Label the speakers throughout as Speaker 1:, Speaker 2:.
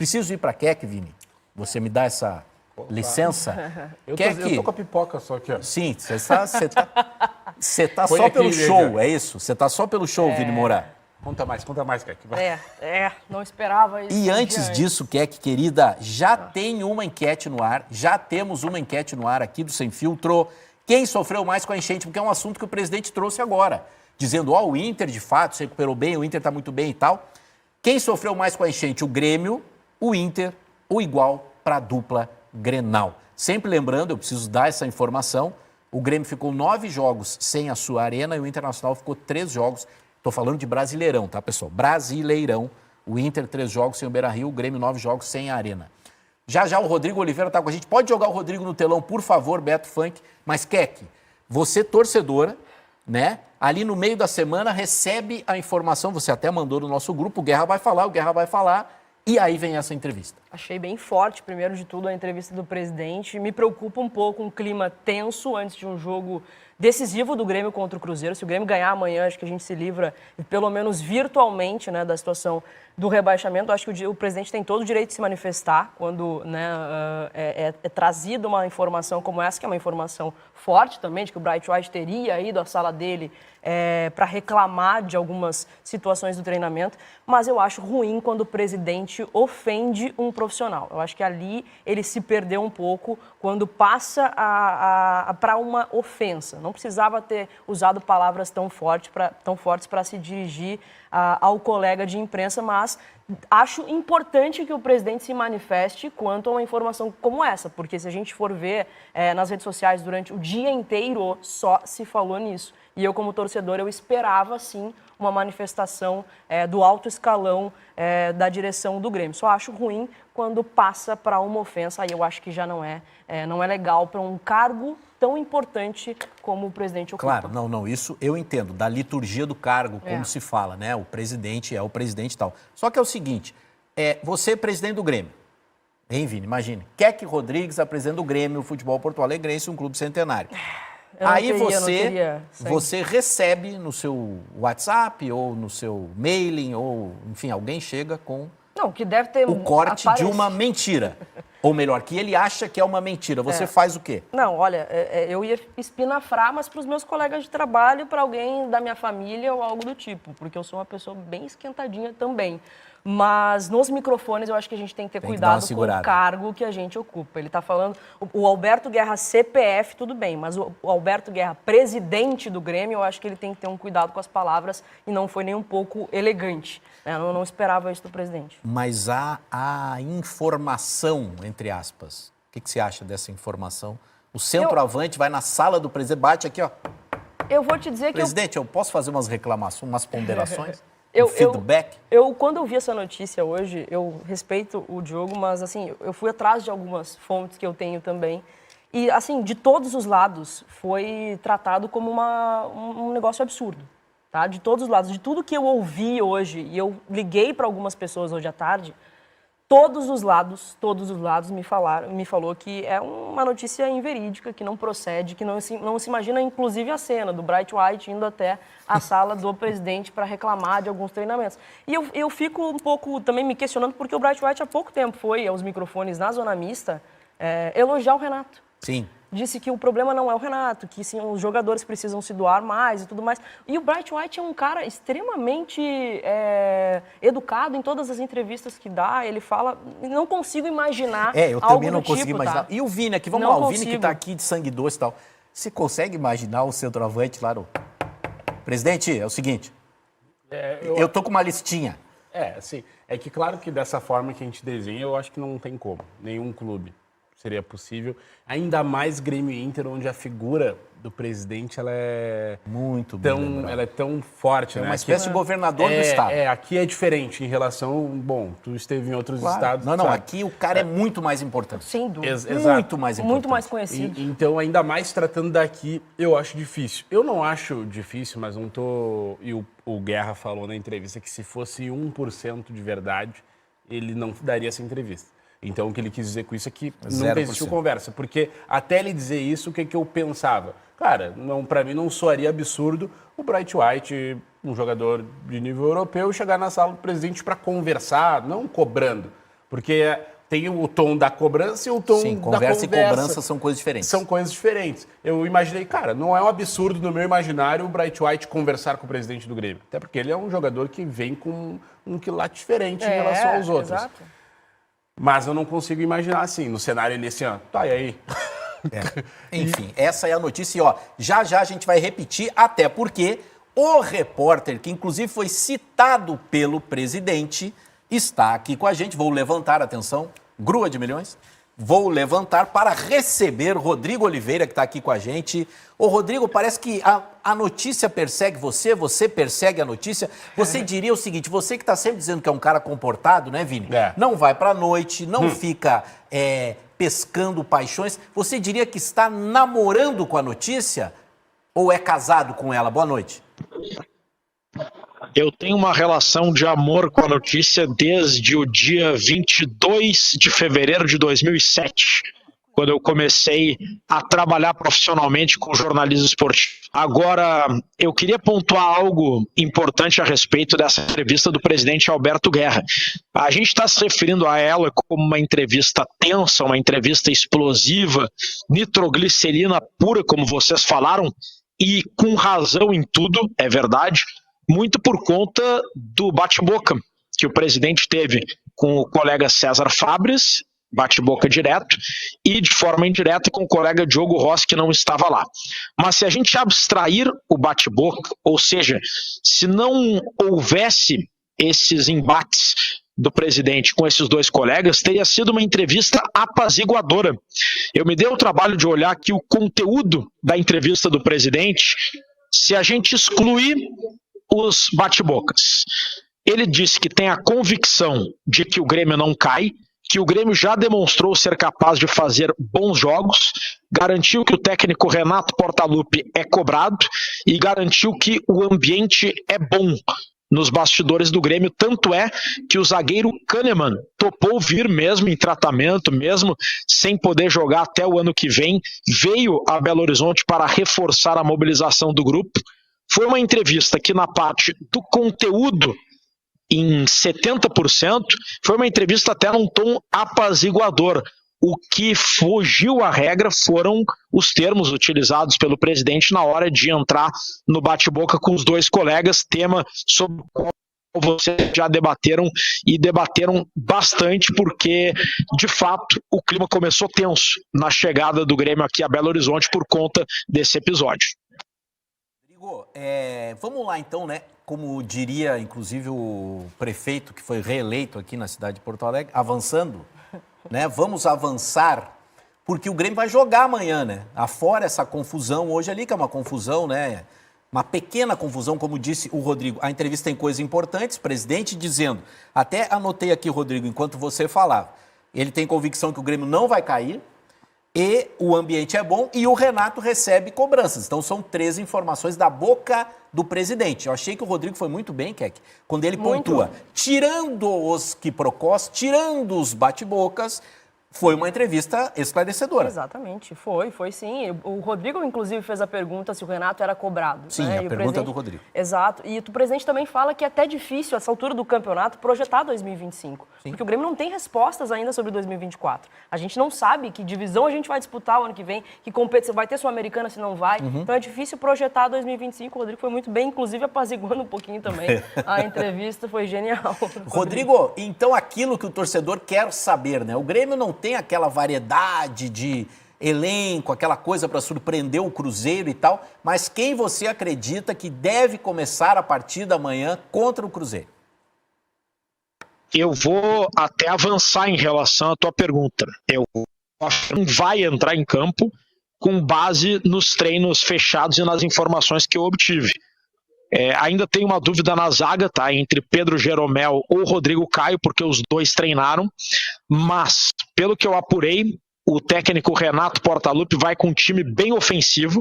Speaker 1: Preciso ir para Keck, Vini? Você me dá essa licença?
Speaker 2: Eu tô com a pipoca só aqui, ó.
Speaker 1: Sim, você tá
Speaker 2: Põe
Speaker 1: só
Speaker 2: aqui,
Speaker 1: pelo
Speaker 2: Neide.
Speaker 1: show, é isso? Você tá só pelo show, Vini Moura.
Speaker 2: Conta mais, Keck.
Speaker 3: Não esperava isso.
Speaker 1: E antes disso, Keck, querida, já tem uma enquete no ar, já temos uma enquete no ar aqui do Sem Filtro. Quem sofreu mais com a enchente? Porque é um assunto que o presidente trouxe agora, dizendo, o Inter, de fato, se recuperou bem, o Inter tá muito bem e tal. Quem sofreu mais com a enchente? O Grêmio, o Inter, ou igual para a dupla Grenal. Sempre lembrando, eu preciso dar essa informação, o Grêmio ficou 9 jogos sem a sua arena e o Internacional ficou 3 jogos. Estou falando de Brasileirão, tá, pessoal? Brasileirão. O Inter, 3 jogos sem o Beira-Rio, o Grêmio, 9 jogos sem a arena. Já o Rodrigo Oliveira está com a gente. Pode jogar o Rodrigo no telão, por favor, Beto Funk. Mas, Keck, você torcedora, né? Ali no meio da semana recebe a informação, você até mandou no nosso grupo, o Guerra vai falar, e aí vem essa entrevista.
Speaker 3: Achei bem forte, primeiro de tudo, a entrevista do presidente. Me preocupa um pouco um clima tenso antes de um jogo decisivo do Grêmio contra o Cruzeiro. Se o Grêmio ganhar amanhã, acho que a gente se livra, pelo menos virtualmente, né, da situação do rebaixamento. Acho que o presidente tem todo o direito de se manifestar quando, né, é trazida uma informação como essa, que é uma informação forte também, de que o Bright White teria ido à sala dele para reclamar de algumas situações do treinamento, mas eu acho ruim quando o presidente ofende um profissional. Eu acho que ali ele se perdeu um pouco quando passa para uma ofensa. Não precisava ter usado palavras tão fortes para se dirigir ao colega de imprensa, mas acho importante que o presidente se manifeste quanto a uma informação como essa, porque se a gente for ver nas redes sociais durante o dia inteiro, só se falou nisso. E eu, como torcedor, eu esperava, sim, uma manifestação do alto escalão da direção do Grêmio. Só acho ruim quando passa para uma ofensa, aí eu acho que já não é legal para um cargo tão importante como o presidente ocupa.
Speaker 1: Claro, não, isso eu entendo, da liturgia do cargo, como se fala, né? O presidente é o presidente e tal. Só que é o seguinte, você é presidente do Grêmio, hein, Vini? Imagine, Keck Rodrigues é presidente do Grêmio, Futebol Porto Alegrense, um clube centenário. Aí você recebe no seu WhatsApp ou no seu mailing, ou enfim, alguém chega com
Speaker 3: que deve ter
Speaker 1: o corte de uma mentira. Ou melhor, que ele acha que é uma mentira. Você faz o quê?
Speaker 3: Não, olha, eu ia espinafrar, mas para os meus colegas de trabalho, para alguém da minha família ou algo do tipo, porque eu sou uma pessoa bem esquentadinha também. Mas nos microfones eu acho que a gente tem que ter cuidado com o cargo que a gente ocupa. Ele está falando, o Alberto Guerra CPF, tudo bem, mas o Alberto Guerra presidente do Grêmio, eu acho que ele tem que ter um cuidado com as palavras e não foi nem um pouco elegante. Eu não esperava isso do presidente.
Speaker 1: Mas há a informação, entre aspas. O que você acha dessa informação? O centroavante vai na sala do presidente, bate aqui, ó.
Speaker 3: Eu vou te dizer
Speaker 1: presidente, eu posso fazer umas reclamações, umas ponderações?
Speaker 3: Feedback? Quando eu vi essa notícia hoje, eu respeito o Diogo, mas assim, eu fui atrás de algumas fontes que eu tenho também. E assim, de todos os lados, foi tratado como um negócio absurdo. Tá? De todos os lados, de tudo que eu ouvi hoje, e eu liguei para algumas pessoas hoje à tarde, todos os lados me falou que é uma notícia inverídica, que não procede, que não se imagina, inclusive, a cena do Bright White indo até a sala do presidente para reclamar de alguns treinamentos. E eu fico um pouco também me questionando, porque o Bright White há pouco tempo foi aos microfones na Zona Mista elogiar o Renato.
Speaker 1: Sim.
Speaker 3: Disse que o problema não é o Renato, que sim, os jogadores precisam se doar mais e tudo mais. E o Bright White é um cara extremamente educado em todas as entrevistas que dá. Ele fala, não consigo imaginar
Speaker 1: eu também não
Speaker 3: consigo
Speaker 1: imaginar. Tá? E o Vini aqui, vamos lá, o Vini que está aqui de sangue doce e tal. Você consegue imaginar o centroavante lá no... Presidente, é o seguinte, eu tô com uma listinha.
Speaker 2: Assim, é que claro que dessa forma que a gente desenha, eu acho que não tem como, nenhum clube seria possível, ainda mais Grêmio e Inter, onde a figura do presidente ela é
Speaker 1: muito
Speaker 2: ela é tão forte, né?
Speaker 1: Uma espécie de governador do estado.
Speaker 2: Aqui é diferente em relação, tu esteve em outros estados.
Speaker 1: Não, aqui o cara é muito mais importante.
Speaker 3: Sem dúvida.
Speaker 2: Exato.
Speaker 1: Muito mais importante.
Speaker 3: Muito mais conhecido.
Speaker 2: Então, ainda mais tratando daqui, eu acho difícil. Eu não acho difícil, mas não tô... E o Guerra falou na entrevista que se fosse 1% de verdade, ele não daria essa entrevista. Então, o que ele quis dizer com isso é que nunca existiu conversa. Porque até ele dizer isso, o que eu pensava? Cara, para mim não soaria absurdo o Bright White, um jogador de nível europeu, chegar na sala do presidente para conversar, não cobrando. Porque tem o tom da cobrança e o tom
Speaker 1: Sim,
Speaker 2: da
Speaker 1: conversa
Speaker 2: conversa.
Speaker 1: e cobrança são coisas diferentes.
Speaker 2: São coisas diferentes. Eu imaginei, cara, não é um absurdo no meu imaginário o Bright White conversar com o presidente do Grêmio. Até porque ele é um jogador que vem com um quilate diferente em relação aos outros.
Speaker 3: Exato.
Speaker 2: Mas eu não consigo imaginar assim, no cenário ele assim, ó, tá, e aí?
Speaker 1: Enfim, essa é a notícia. E, ó, já a gente vai repetir, até porque o repórter, que inclusive foi citado pelo presidente, está aqui com a gente. Vou levantar, atenção, grua de milhões. Vou levantar para receber Rodrigo Oliveira, que está aqui com a gente. Ô, Rodrigo, parece que a notícia persegue você, você persegue a notícia. Você diria o seguinte, você que está sempre dizendo que é um cara comportado, né, Vini?
Speaker 2: É.
Speaker 1: Não vai para a noite, não fica pescando paixões. Você diria que está namorando com a notícia ou é casado com ela? Boa noite.
Speaker 4: Eu tenho uma relação de amor com a notícia desde o dia 22 de fevereiro de 2007, quando eu comecei a trabalhar profissionalmente com jornalismo esportivo. Agora, eu queria pontuar algo importante a respeito dessa entrevista do presidente Alberto Guerra. A gente está se referindo a ela como uma entrevista tensa, uma entrevista explosiva, nitroglicerina pura, como vocês falaram, e com razão em tudo, é verdade, muito por conta do bate-boca que o presidente teve com o colega César Fabres, bate-boca direto, e de forma indireta com o colega Diogo Rossi, que não estava lá. Mas se a gente abstrair o bate-boca, ou seja, se não houvesse esses embates do presidente com esses dois colegas, teria sido uma entrevista apaziguadora. Eu me dei o trabalho de olhar aqui o conteúdo da entrevista do presidente, se a gente excluir os bate-bocas. Ele disse que tem a convicção de que o Grêmio não cai, que o Grêmio já demonstrou ser capaz de fazer bons jogos, garantiu que o técnico Renato Portaluppi é cobrado e garantiu que o ambiente é bom nos bastidores do Grêmio, tanto é que o zagueiro Kahneman topou vir mesmo em tratamento, mesmo sem poder jogar até o ano que vem, veio a Belo Horizonte para reforçar a mobilização do grupo. Foi uma entrevista que na parte do conteúdo, em 70%, foi uma entrevista até num tom apaziguador. O que fugiu à regra foram os termos utilizados pelo presidente na hora de entrar no bate-boca com os dois colegas, tema sobre o qual vocês já debateram e debateram bastante, porque, de fato, o clima começou tenso na chegada do Grêmio aqui a Belo Horizonte por conta desse episódio.
Speaker 1: Rodrigo, vamos lá então, né? Como diria, inclusive, o prefeito que foi reeleito aqui na cidade de Porto Alegre, avançando, né? Vamos avançar, porque o Grêmio vai jogar amanhã, né? Afora essa confusão hoje ali, que é uma confusão, né? Uma pequena confusão, como disse o Rodrigo. A entrevista tem coisas importantes, presidente dizendo, até anotei aqui, Rodrigo, enquanto você falava, ele tem convicção que o Grêmio não vai cair, e o ambiente é bom, e o Renato recebe cobranças. Então, são 3 informações da boca do presidente. Eu achei que o Rodrigo foi muito bem, Keck, quando ele pontua. Tirando os quiprocós, tirando os bate-bocas, foi uma entrevista esclarecedora.
Speaker 3: Exatamente, foi sim. O Rodrigo, inclusive, fez a pergunta se o Renato era cobrado.
Speaker 1: Sim,
Speaker 3: né?
Speaker 1: a pergunta é do Rodrigo.
Speaker 3: Exato, e o presidente também fala que é até difícil, essa altura do campeonato, projetar 2025. Sim. Porque o Grêmio não tem respostas ainda sobre 2024. A gente não sabe que divisão a gente vai disputar o ano que vem, que competição vai ter Sul-Americana, se não vai. Então é difícil projetar 2025. O Rodrigo foi muito bem, inclusive apaziguando um pouquinho também. A entrevista foi genial.
Speaker 1: Rodrigo, então aquilo que o torcedor quer saber, né? O Grêmio não tem aquela variedade de elenco, aquela coisa para surpreender o Cruzeiro e tal, mas quem você acredita que deve começar a partir da manhã contra o Cruzeiro?
Speaker 4: Eu vou até avançar em relação à tua pergunta. Eu acho que não vai entrar em campo com base nos treinos fechados e nas informações que eu obtive. Ainda tem uma dúvida na zaga, tá? Entre Pedro Jeromel ou Rodrigo Caio, porque os dois treinaram, mas, pelo que eu apurei, o técnico Renato Portaluppi vai com um time bem ofensivo,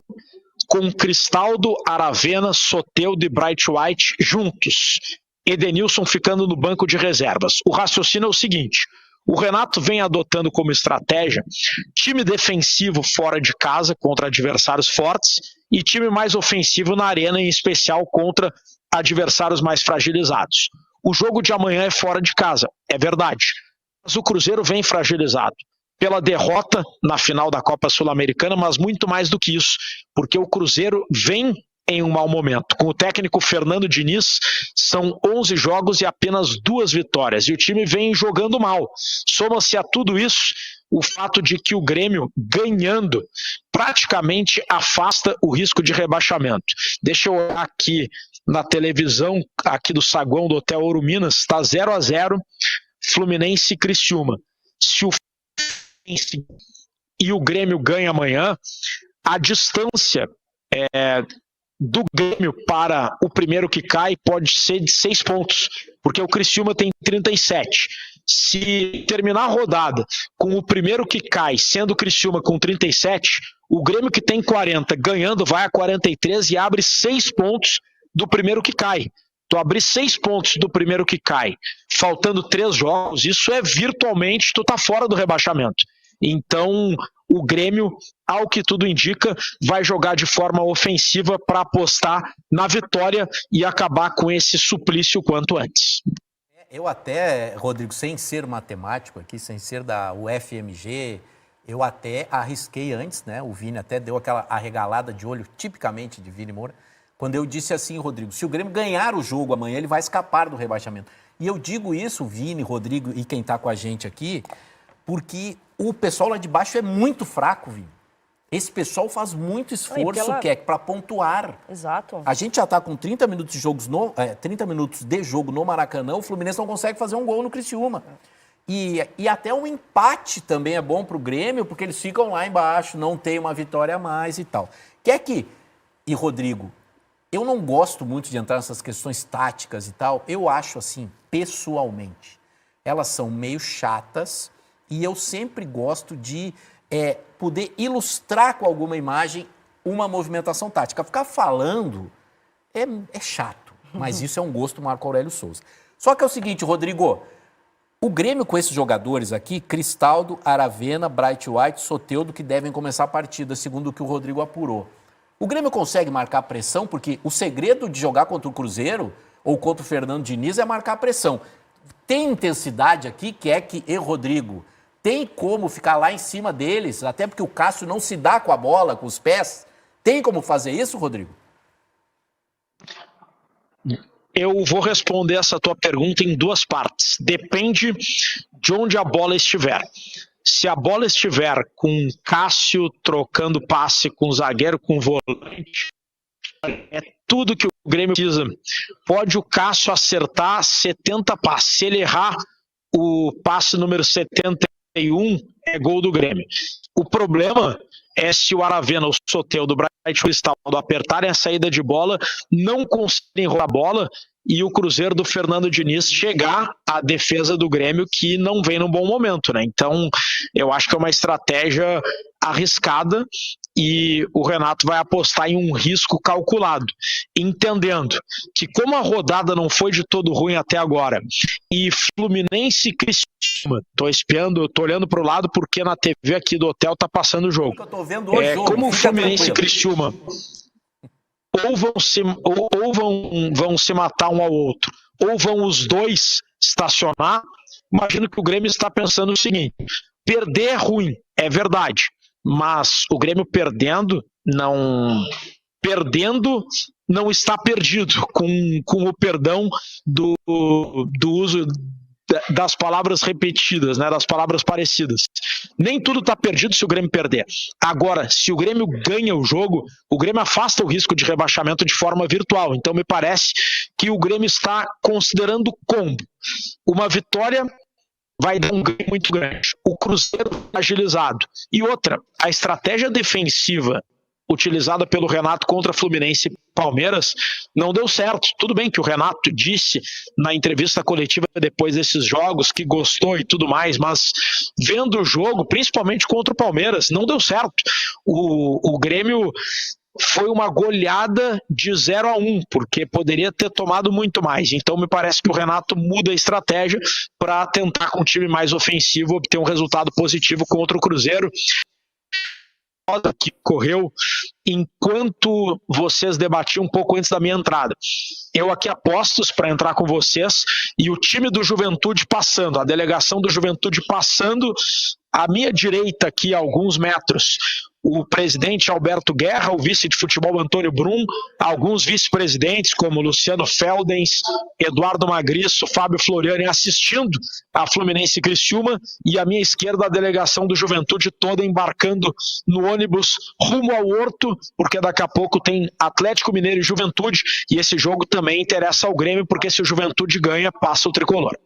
Speaker 4: com Cristaldo, Aravena, Soteldo e Bright White juntos. Edenilson ficando no banco de reservas. O raciocínio é o seguinte: o Renato vem adotando como estratégia time defensivo fora de casa contra adversários fortes e time mais ofensivo na arena, em especial contra adversários mais fragilizados. O jogo de amanhã é fora de casa, é verdade, Mas o Cruzeiro vem fragilizado pela derrota na final da Copa Sul-Americana, mas muito mais do que isso, porque o Cruzeiro vem em um mau momento. Com o técnico Fernando Diniz, são 11 jogos e apenas 2 vitórias, e o time vem jogando mal. Soma-se a tudo isso o fato de que o Grêmio, ganhando, praticamente afasta o risco de rebaixamento. Deixa eu olhar aqui na televisão, aqui do saguão do Hotel Ouro Minas, está 0-0, Fluminense e Criciúma. Se o Fluminense e o Grêmio ganham amanhã, a distância do Grêmio para o primeiro que cai pode ser de 6 pontos, porque o Criciúma tem 37. Se terminar a rodada com o primeiro que cai, sendo o Criciúma com 37, o Grêmio que tem 40 ganhando vai a 43 e abre 6 pontos do primeiro que cai. Tu abrir 6 pontos do primeiro que cai, faltando 3 jogos, isso é virtualmente, tu tá fora do rebaixamento. Então, o Grêmio, ao que tudo indica, vai jogar de forma ofensiva para apostar na vitória e acabar com esse suplício quanto antes.
Speaker 1: Eu até, Rodrigo, sem ser matemático aqui, sem ser da UFMG, eu até arrisquei antes, né? O Vini até deu aquela arregalada de olho, tipicamente de Vini Moura, quando eu disse assim, Rodrigo, se o Grêmio ganhar o jogo amanhã, ele vai escapar do rebaixamento. E eu digo isso, Vini, Rodrigo e quem está com a gente aqui, porque o pessoal lá de baixo é muito fraco, Vini. Esse pessoal faz muito esforço, para pontuar.
Speaker 3: Exato.
Speaker 1: A gente já está com 30 minutos de jogo no Maracanã, o Fluminense não consegue fazer um gol no Criciúma. E até um empate também é bom para o Grêmio, porque eles ficam lá embaixo, não tem uma vitória a mais e tal. E Rodrigo, eu não gosto muito de entrar nessas questões táticas e tal, eu acho assim, pessoalmente, elas são meio chatas e eu sempre gosto de poder ilustrar com alguma imagem uma movimentação tática. Ficar falando é chato, mas isso é um gosto do Marco Aurélio Souza. Só que é o seguinte, Rodrigo, o Grêmio com esses jogadores aqui, Cristaldo, Aravena, Bright White, Soteldo, que devem começar a partida, segundo o que o Rodrigo apurou. O Grêmio consegue marcar pressão, porque o segredo de jogar contra o Cruzeiro ou contra o Fernando Diniz é marcar pressão. Tem intensidade aqui, Rodrigo, tem como ficar lá em cima deles, até porque o Cássio não se dá com a bola, com os pés. Tem como fazer isso, Rodrigo?
Speaker 4: Eu vou responder essa tua pergunta em 2 partes. Depende de onde a bola estiver. Se a bola estiver com Cássio trocando passe com o zagueiro, com o volante, é tudo que o Grêmio precisa. Pode o Cássio acertar 70 passes. Se ele errar o passe número 71, é gol do Grêmio. O problema é se o Aravena, o Soteldo, o Bright Cristaldo apertarem a saída de bola, não conseguirem roubar a bola e o Cruzeiro do Fernando Diniz chegar à defesa do Grêmio, que não vem num bom momento, né? Então, eu acho que é uma estratégia arriscada e o Renato vai apostar em um risco calculado, entendendo que como a rodada não foi de todo ruim até agora e Fluminense e Criciúma, tô olhando pro lado porque na TV aqui do hotel tá passando o jogo.
Speaker 1: Eu tô vendo o jogo.
Speaker 4: Como o Fluminense e Criciúma ou vão se matar um ao outro, ou vão os dois estacionar, imagino que o Grêmio está pensando o seguinte: perder é ruim, é verdade, mas o Grêmio perdendo não está perdido, com o perdão do uso das palavras repetidas, né, das palavras parecidas. Nem tudo está perdido se o Grêmio perder. Agora, se o Grêmio ganha o jogo, o Grêmio afasta o risco de rebaixamento de forma virtual. Então, me parece que o Grêmio está considerando combo. Uma vitória vai dar um ganho muito grande. O Cruzeiro agilizado. E outra, a estratégia defensiva utilizada pelo Renato contra Fluminense e Palmeiras não deu certo. Tudo bem que o Renato disse na entrevista coletiva depois desses jogos que gostou e tudo mais, mas vendo o jogo, principalmente contra o Palmeiras, não deu certo. O Grêmio foi uma goleada de 0-1, porque poderia ter tomado muito mais. Então me parece que o Renato muda a estratégia para tentar com um time mais ofensivo obter um resultado positivo contra o Cruzeiro. que ocorreu enquanto vocês debatiam um pouco antes da minha entrada. Eu aqui apostos para entrar com vocês e o time do Juventude passando, a delegação do Juventude passando, à minha direita aqui a alguns metros, o presidente Alberto Guerra, o vice de futebol Antônio Brum, alguns vice-presidentes como Luciano Feldens, Eduardo Magriço, Fábio Floriani assistindo a Fluminense e Criciúma, e à minha esquerda a delegação do Juventude toda embarcando no ônibus rumo ao Horto, porque daqui a pouco tem Atlético Mineiro e Juventude, e esse jogo também interessa ao Grêmio, porque se o Juventude ganha, passa o tricolor.